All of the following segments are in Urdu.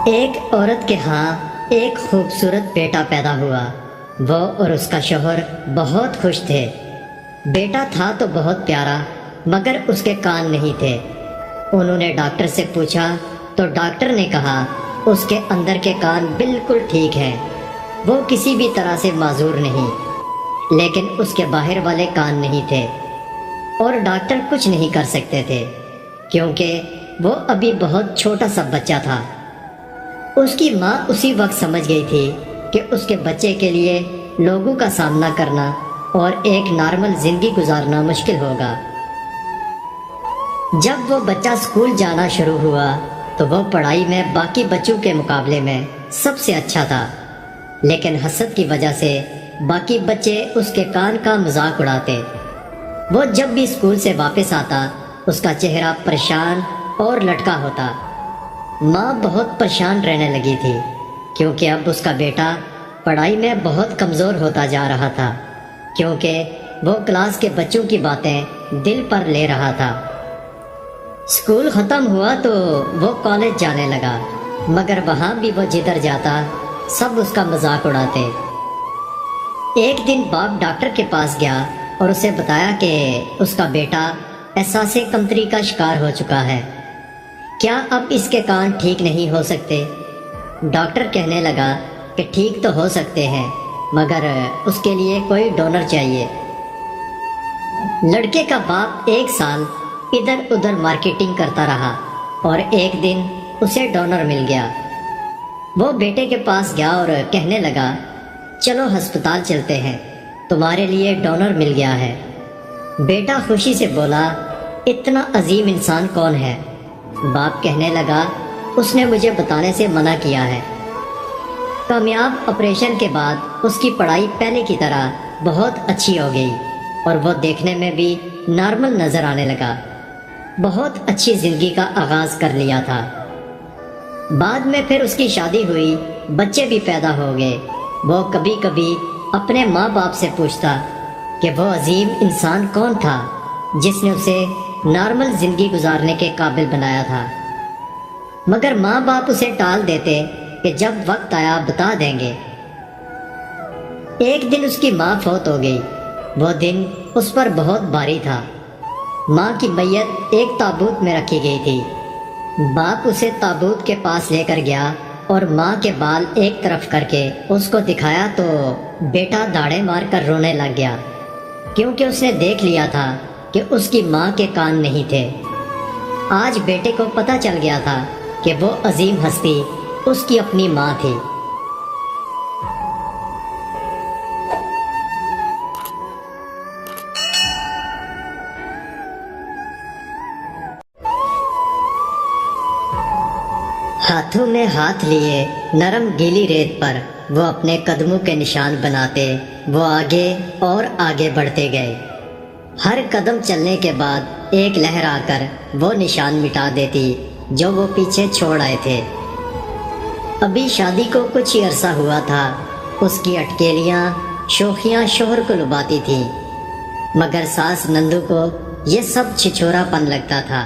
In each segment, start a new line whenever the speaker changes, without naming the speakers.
ایک عورت کے ہاں ایک خوبصورت بیٹا پیدا ہوا۔ وہ اور اس کا شوہر بہت خوش تھے۔ بیٹا تھا تو بہت پیارا، مگر اس کے کان نہیں تھے۔ انہوں نے ڈاکٹر سے پوچھا تو ڈاکٹر نے کہا اس کے اندر کے کان بالکل ٹھیک ہیں، وہ کسی بھی طرح سے معذور نہیں، لیکن اس کے باہر والے کان نہیں تھے اور ڈاکٹر کچھ نہیں کر سکتے تھے کیونکہ وہ ابھی بہت چھوٹا سا بچہ تھا۔ اس کی ماں اسی وقت سمجھ گئی تھی کہ اس کے بچے کے لیے لوگوں کا سامنا کرنا اور ایک نارمل زندگی گزارنا مشکل ہوگا۔ جب وہ بچہ اسکول جانا شروع ہوا تو وہ پڑھائی میں باقی بچوں کے مقابلے میں سب سے اچھا تھا، لیکن حسد کی وجہ سے باقی بچے اس کے کان کا مذاق اڑاتے۔ وہ جب بھی اسکول سے واپس آتا اس کا چہرہ پریشان اور لٹکا ہوتا۔ ماں بہت پریشان رہنے لگی تھی کیونکہ اب اس کا بیٹا پڑھائی میں بہت کمزور ہوتا جا رہا تھا، کیونکہ وہ کلاس کے بچوں کی باتیں دل پر لے رہا تھا۔ اسکول ختم ہوا تو وہ کالج جانے لگا، مگر وہاں بھی وہ جدھر جاتا سب اس کا مذاق اڑاتے۔ ایک دن باپ ڈاکٹر کے پاس گیا اور اسے بتایا کہ اس کا بیٹا احساس کمتری کا شکار ہو چکا ہے، کیا اب اس کے کان ٹھیک نہیں ہو سکتے؟ ڈاکٹر کہنے لگا کہ ٹھیک تو ہو سکتے ہیں، مگر اس کے لیے کوئی ڈونر چاہیے۔ لڑکے کا باپ ایک سال ادھر ادھر مارکیٹنگ کرتا رہا اور ایک دن اسے ڈونر مل گیا۔ وہ بیٹے کے پاس گیا اور کہنے لگا چلو ہسپتال چلتے ہیں، تمہارے لیے ڈونر مل گیا ہے۔ بیٹا خوشی سے بولا اتنا عظیم انسان کون ہے؟ باپ کہنے لگا اس نے مجھے بتانے سے منع کیا ہے۔ کامیاب آپریشن کے بعد اس کی پڑھائی پہلے کی طرح بہت اچھی ہو گئی اور وہ دیکھنے میں بھی نارمل نظر آنے لگا۔ بہت اچھی زندگی کا آغاز کر لیا تھا۔ بعد میں پھر اس کی شادی ہوئی، بچے بھی پیدا ہو گئے۔ وہ کبھی کبھی اپنے ماں باپ سے پوچھتا کہ وہ عظیم انسان کون تھا جس نے اسے نارمل زندگی گزارنے کے قابل بنایا تھا، مگر ماں باپ اسے ٹال دیتے کہ جب وقت آیا بتا دیں گے۔ ایک دن اس کی ماں فوت ہو گئی۔ وہ دن اس پر بہت بھاری تھا۔ ماں کی میت ایک تابوت میں رکھی گئی تھی۔ باپ اسے تابوت کے پاس لے کر گیا اور ماں کے بال ایک طرف کر کے اس کو دکھایا تو بیٹا داڑیں مار کر رونے لگ گیا، کیونکہ اس نے دیکھ لیا تھا کہ اس کی ماں کے کان نہیں تھے۔ آج بیٹے کو پتہ چل گیا تھا کہ وہ عظیم ہستی اس کی اپنی ماں تھی۔ ہاتھوں میں ہاتھ لیے نرم گیلی ریت پر وہ اپنے قدموں کے نشان بناتے، وہ آگے اور آگے بڑھتے گئے۔ ہر قدم چلنے کے بعد ایک لہر آ کر وہ نشان مٹا دیتی جو وہ پیچھے چھوڑ آئے تھے۔ ابھی شادی کو کچھ ہی عرصہ ہوا تھا۔ اس کی اٹکیلیاں شوخیاں شوہر کو لباتی تھیں، مگر ساس نندو کو یہ سب چھچھورا پن لگتا تھا۔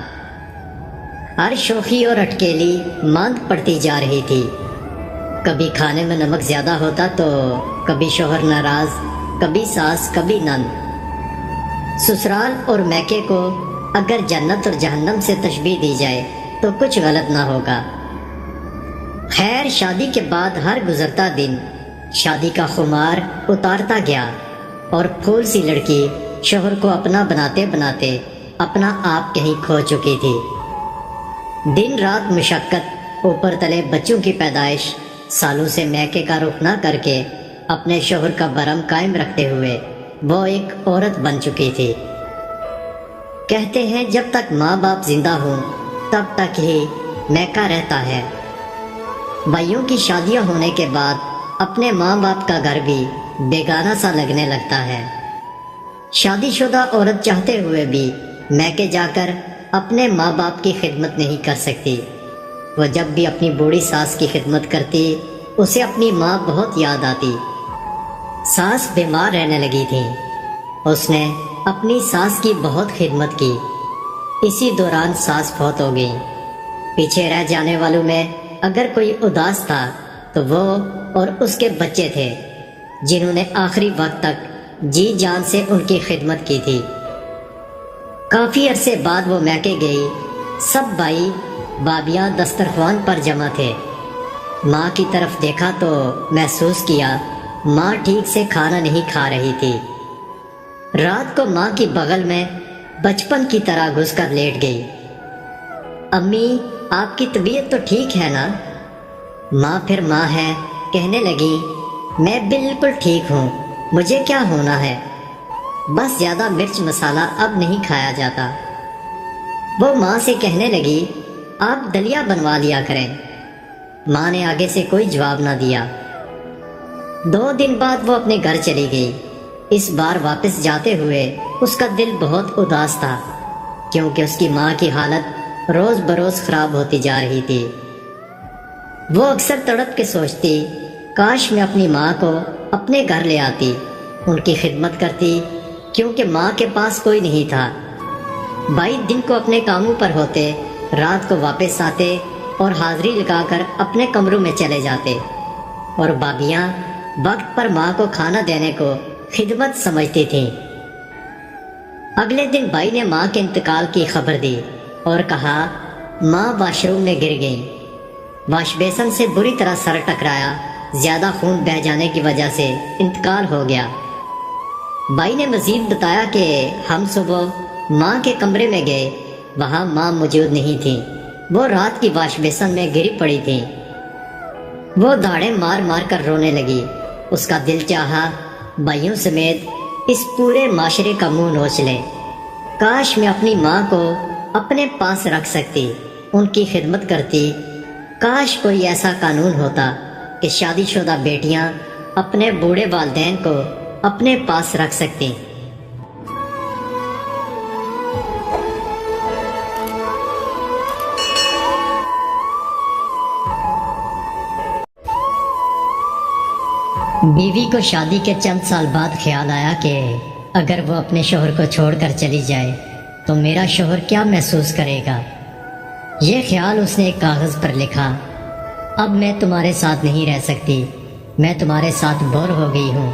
ہر شوخی اور اٹکیلی ماند پڑتی جا رہی تھی۔ کبھی کھانے میں نمک زیادہ ہوتا تو کبھی شوہر ناراض، کبھی ساس، کبھی نند۔ سسرال اور میکے کو اگر جنت اور جہنم سے تشبیہ دی جائے تو کچھ غلط نہ ہوگا۔ خیر، شادی کے بعد ہر گزرتا دن شادی کا خمار اتارتا گیا اور پھول سی لڑکی شوہر کو اپنا بناتے بناتے اپنا آپ کہیں کھو چکی تھی۔ دن رات مشقت، اوپر تلے بچوں کی پیدائش، سالوں سے میکے کا رخ نہ کر کے اپنے شوہر کا برم قائم رکھتے ہوئے وہ ایک عورت بن چکی تھی۔ کہتے ہیں جب تک ماں باپ زندہ ہوں تب تک ہی میکا رہتا ہے۔ بھائیوں کی شادیاں ہونے کے بعد اپنے ماں باپ کا گھر بھی بیگانہ سا لگنے لگتا ہے۔ شادی شدہ عورت چاہتے ہوئے بھی میکے جا کر اپنے ماں باپ کی خدمت نہیں کر سکتی۔ وہ جب بھی اپنی بوڑھی ساس کی خدمت کرتی اسے اپنی ماں بہت یاد آتی۔ ساس بیمار رہنے لگی تھی، اس نے اپنی ساس کی بہت خدمت کی۔ اسی دوران ساس فوت ہو گئی۔ پیچھے رہ جانے والوں میں اگر کوئی اداس تھا تو وہ اور اس کے بچے تھے، جنہوں نے آخری وقت تک جی جان سے ان کی خدمت کی تھی۔ کافی عرصے بعد وہ میکے گئی۔ سب بھائی بابیاں دسترخوان پر جمع تھے۔ ماں کی طرف دیکھا تو محسوس کیا ماں ٹھیک سے کھانا نہیں کھا رہی تھی۔ رات کو ماں کی بغل میں بچپن کی طرح گھس کر لیٹ گئی۔ امی، آپ کی طبیعت تو ٹھیک ہے نا؟ ماں پھر ماں ہے، کہنے لگی، میں بالکل ٹھیک ہوں، مجھے کیا ہونا ہے، بس زیادہ مرچ مسالہ اب نہیں کھایا جاتا۔ وہ ماں سے کہنے لگی، آپ دلیا بنوا لیا کریں۔ ماں نے آگے سے کوئی جواب نہ دیا۔ 2 دن بعد وہ اپنے گھر چلی گئی۔ اس بار واپس جاتے ہوئے اس کا دل بہت اداس تھا، کیونکہ اس کی ماں کی حالت روز بروز خراب ہوتی جا رہی تھی۔ وہ اکثر تڑپ کے سوچتی، کاش میں اپنی ماں کو اپنے گھر لے آتی، ان کی خدمت کرتی، کیونکہ ماں کے پاس کوئی نہیں تھا۔ بھائی دن کو اپنے کاموں پر ہوتے، رات کو واپس آتے اور حاضری لگا کر اپنے کمروں میں چلے جاتے، اور بابیاں وقت پر ماں کو کھانا دینے کو خدمت سمجھتی تھیں۔ اگلے دن بھائی نے ماں کے انتقال کی خبر دی اور کہا ماں واش روم میں گر گئیں۔ واش بیسن سے بری طرح سر ٹکرایا، زیادہ خون بہہ جانے کی وجہ سے انتقال ہو گیا۔ بھائی نے مزید بتایا کہ ہم صبح ماں کے کمرے میں گئے، وہاں ماں موجود نہیں تھیں، وہ رات کی واش بیسن میں گری پڑی تھیں۔ وہ داڑیں مار مار کر رونے لگی۔ اس کا دل چاہا بھائیوں سمیت اس پورے معاشرے کا منہ نوچ لے۔ کاش میں اپنی ماں کو اپنے پاس رکھ سکتی، ان کی خدمت کرتی۔ کاش کوئی ایسا قانون ہوتا کہ شادی شدہ بیٹیاں اپنے بوڑھے والدین کو اپنے پاس رکھ سکتی۔ بیوی کو شادی کے چند سال بعد خیال آیا کہ اگر وہ اپنے شوہر کو چھوڑ کر چلی جائے تو میرا شوہر کیا محسوس کرے گا۔ یہ خیال اس نے ایک کاغذ پر لکھا، اب میں تمہارے ساتھ نہیں رہ سکتی، میں تمہارے ساتھ بور ہو گئی ہوں،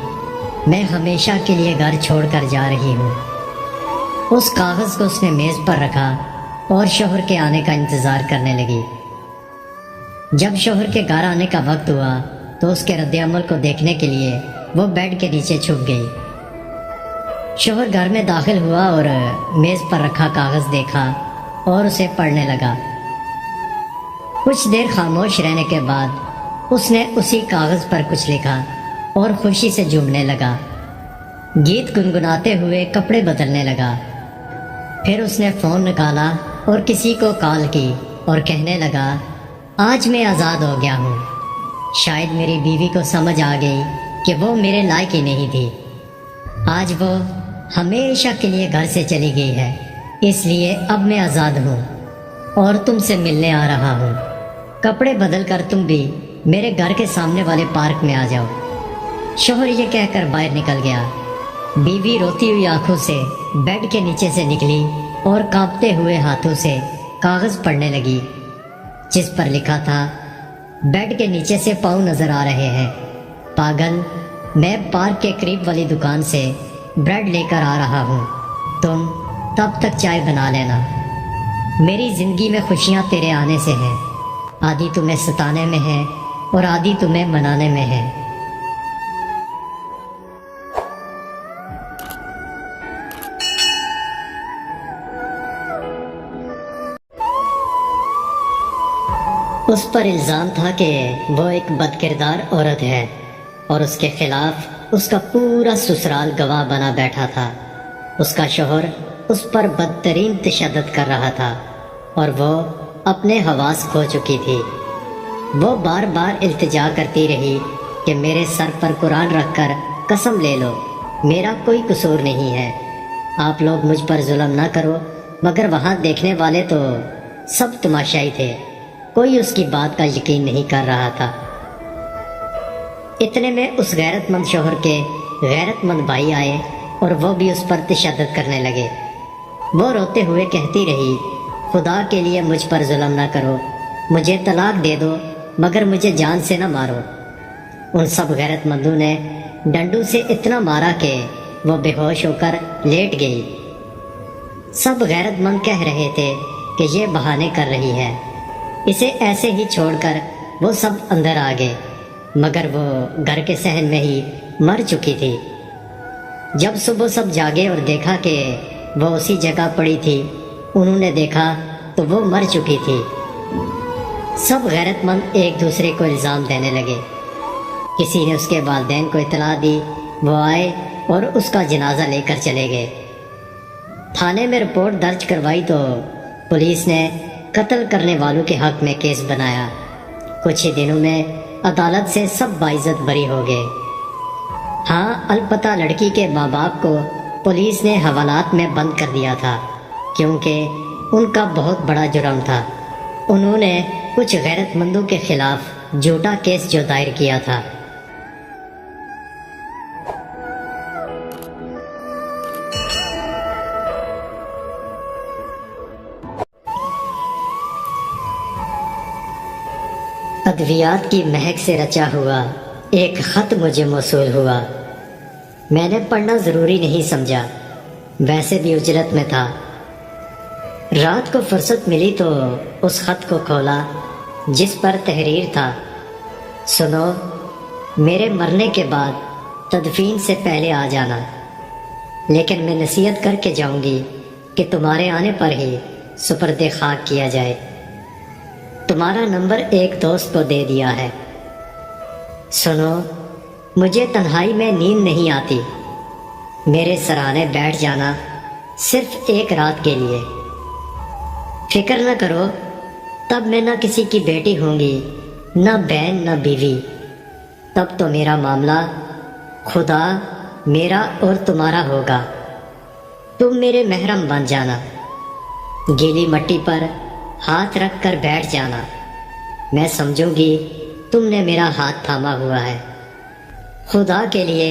میں ہمیشہ کے لیے گھر چھوڑ کر جا رہی ہوں۔ اس کاغذ کو اس نے میز پر رکھا اور شوہر کے آنے کا انتظار کرنے لگی۔ جب شوہر کے گھر آنے کا وقت ہوا تو اس کے رد عمل کو دیکھنے کے لیے وہ بیڈ کے نیچے چھپ گئی۔ شوہر گھر میں داخل ہوا اور میز پر رکھا کاغذ دیکھا اور اسے پڑھنے لگا۔ کچھ دیر خاموش رہنے کے بعد اس نے اسی کاغذ پر کچھ لکھا اور خوشی سے جھومنے لگا، گیت گنگناتے ہوئے کپڑے بدلنے لگا۔ پھر اس نے فون نکالا اور کسی کو کال کی اور کہنے لگا، آج میں آزاد ہو گیا ہوں۔ شاید میری بیوی کو سمجھ آ گئی کہ وہ میرے لائق ہی نہیں تھی۔ آج وہ ہمیشہ کے لیے گھر سے چلی گئی ہے، اس لیے اب میں آزاد ہوں اور تم سے ملنے آ رہا ہوں۔ کپڑے بدل کر تم بھی میرے گھر کے سامنے والے پارک میں آ جاؤ۔ شوہر یہ کہہ کر باہر نکل گیا۔ بیوی روتی ہوئی آنکھوں سے بیڈ کے نیچے سے نکلی اور کانپتے ہوئے ہاتھوں سے کاغذ پڑھنے لگی، جس پر لکھا تھا، بیڈ کے نیچے سے پاؤں نظر آ رہے ہیں، پاگل، میں پارک کے قریب والی دکان سے بریڈ لے کر آ رہا ہوں، تم تب تک چائے بنا لینا۔ میری زندگی میں خوشیاں تیرے آنے سے ہیں، آدھی تمہیں ستانے میں ہے اور آدھی تمہیں منانے میں ہے۔ اس پر الزام تھا کہ وہ ایک بد کردار عورت ہے اور اس کے خلاف اس کا پورا سسرال گواہ بنا بیٹھا تھا۔ اس کا شوہر اس پر بدترین تشدد کر رہا تھا اور وہ اپنے حواس کھو چکی تھی۔ وہ بار بار التجا کرتی رہی کہ میرے سر پر قرآن رکھ کر قسم لے لو، میرا کوئی قصور نہیں ہے، آپ لوگ مجھ پر ظلم نہ کرو، مگر وہاں دیکھنے والے تو سب تماشائی تھے، کوئی اس کی بات کا یقین نہیں کر رہا تھا۔ اتنے میں اس غیرت مند شوہر کے غیرت مند بھائی آئے اور وہ بھی اس پر تشدد کرنے لگے۔ وہ روتے ہوئے کہتی رہی، خدا کے لیے مجھ پر ظلم نہ کرو، مجھے طلاق دے دو مگر مجھے جان سے نہ مارو۔ ان سب غیرت مندوں نے ڈنڈوں سے اتنا مارا کہ وہ بے ہوش ہو کر لیٹ گئی۔ سب غیرت مند کہہ رہے تھے کہ یہ بہانے کر رہی ہے، اسے ایسے ہی چھوڑ کر وہ سب اندر آ گئے، مگر وہ گھر کے صحن میں ہی مر چکی تھی۔ جب صبح سب جاگے اور دیکھا کہ وہ اسی جگہ پڑی تھی، انہوں نے دیکھا تو وہ مر چکی تھی۔ سب غیرت مند ایک دوسرے کو الزام دینے لگے۔ کسی نے اس کے والدین کو اطلاع دی، وہ آئے اور اس کا جنازہ لے کر چلے گئے۔ تھانے میں رپورٹ درج کروائی تو پولیس نے قتل کرنے والوں کے حق میں کیس بنایا۔ کچھ ہی دنوں میں عدالت سے سب باعزت بری ہو گئے۔ ہاں، البتہ لڑکی کے ماں باپ کو پولیس نے حوالات میں بند کر دیا تھا، کیونکہ ان کا بہت بڑا جرم تھا۔ انہوں نے کچھ غیرت مندوں کے خلاف جھوٹا کیس جو دائر کیا تھا۔ ادویات کی مہک سے رچا ہوا ایک خط مجھے موصول ہوا۔ میں نے پڑھنا ضروری نہیں سمجھا، ویسے بھی اجرت میں تھا۔ رات کو فرصت ملی تو اس خط کو کھولا جس پر تحریر تھا: سنو، میرے مرنے کے بعد تدفین سے پہلے آ جانا، لیکن میں نصیحت کر کے جاؤں گی کہ تمہارے آنے پر ہی سپرد خاک کیا جائے۔ تمہارا نمبر ایک دوست کو دے دیا ہے۔ سنو، مجھے تنہائی میں نیند نہیں آتی، میرے سرانے بیٹھ جانا صرف ایک رات کے لیے۔ فکر نہ کرو، تب میں نہ کسی کی بیٹی ہوں گی، نہ بہن، نہ بیوی۔ تب تو میرا معاملہ خدا میرا اور تمہارا ہوگا۔ تم میرے محرم بن جانا، گیلی مٹی پر ہاتھ رکھ کر بیٹھ جانا، میں سمجھوں گی تم نے میرا ہاتھ تھاما ہوا ہے۔ خدا کے لیے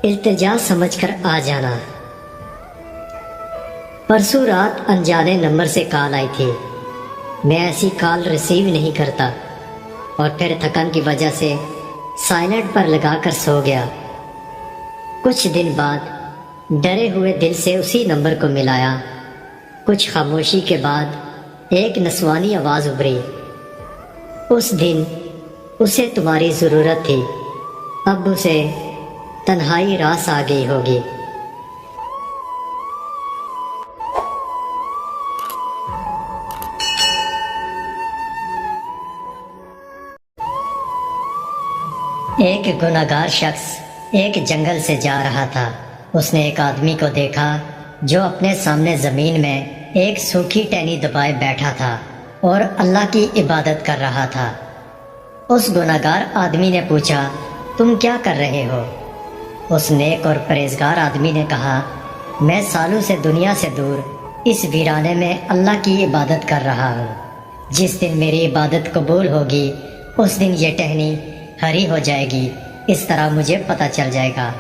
التجا سمجھ کر آ جانا۔ پرسوں رات انجانے نمبر سے کال آئی تھی، میں ایسی کال ریسیو نہیں کرتا، اور پھر تھکن کی وجہ سے سائلنٹ پر لگا کر سو گیا۔ کچھ دن بعد ڈرے ہوئے دل سے اسی نمبر کو ملایا۔ کچھ خاموشی کے بعد ایک نسوانی آواز ابھری: اس دن اسے تمہاری ضرورت تھی، اب اسے تنہائی راس آ گئی ہوگی۔ ایک گناہگار شخص ایک جنگل سے جا رہا تھا۔ اس نے ایک آدمی کو دیکھا جو اپنے سامنے زمین میں ایک سوکھی ٹہنی دبائے بیٹھا تھا اور اللہ کی عبادت کر رہا تھا۔ اس گناہگار آدمی نے پوچھا، تم کیا کر رہے ہو؟ اس نیک اور پرہیزگار آدمی نے کہا، میں سالوں سے دنیا سے دور اس ویرانے میں اللہ کی عبادت کر رہا ہوں۔ جس دن میری عبادت قبول ہوگی اس دن یہ ٹہنی ہری ہو جائے گی، اس طرح مجھے پتہ چل جائے گا۔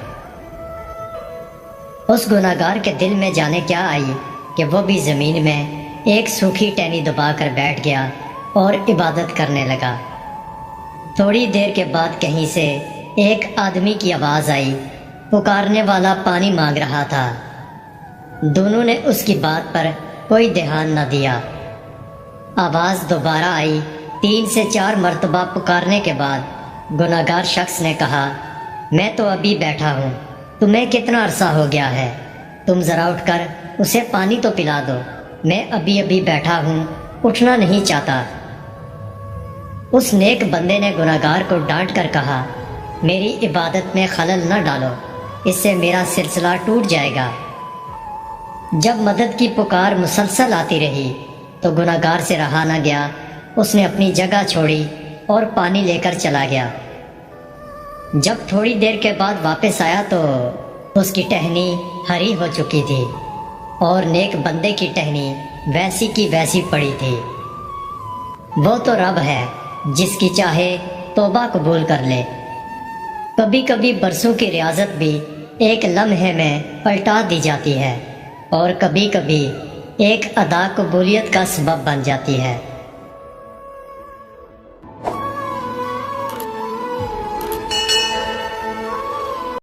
اس گناہگار کے دل میں جانے کیا آئی کہ وہ بھی زمین میں ایک سوکھی ٹہنی دبا کر بیٹھ گیا اور عبادت کرنے لگا۔ تھوڑی دیر کے بعد کہیں سے ایک آدمی کی آواز آئی، پکارنے والا پانی مانگ رہا تھا۔ دونوں نے اس کی بات پر کوئی دھیان نہ دیا۔ آواز دوبارہ آئی۔ 3 سے 4 مرتبہ پکارنے کے بعد گناہگار شخص نے کہا، میں تو ابھی بیٹھا ہوں، تمہیں کتنا عرصہ ہو گیا ہے؟ تم ذرا اٹھ کر اسے پانی تو پلا دو، میں ابھی بیٹھا ہوں، اٹھنا نہیں چاہتا۔ اس نیک بندے نے گناہگار کو ڈانٹ کر کہا، میری عبادت میں خلل نہ ڈالو، اس سے میرا سلسلہ ٹوٹ جائے گا۔ جب مدد کی پکار مسلسل آتی رہی تو گناہگار سے رہا نہ گیا، اس نے اپنی جگہ چھوڑی اور پانی لے کر چلا گیا۔ جب تھوڑی دیر کے بعد واپس آیا تو اس کی ٹہنی ہری ہو چکی تھی اور نیک بندے کی ٹہنی ویسی کی ویسی پڑی تھی۔ وہ تو رب ہے جس کی چاہے توبہ قبول کر لے۔ کبھی کبھی برسوں کی ریاضت بھی ایک لمحے میں پلٹا دی جاتی ہے اور کبھی کبھی ایک ادا قبولیت کا سبب بن جاتی ہے۔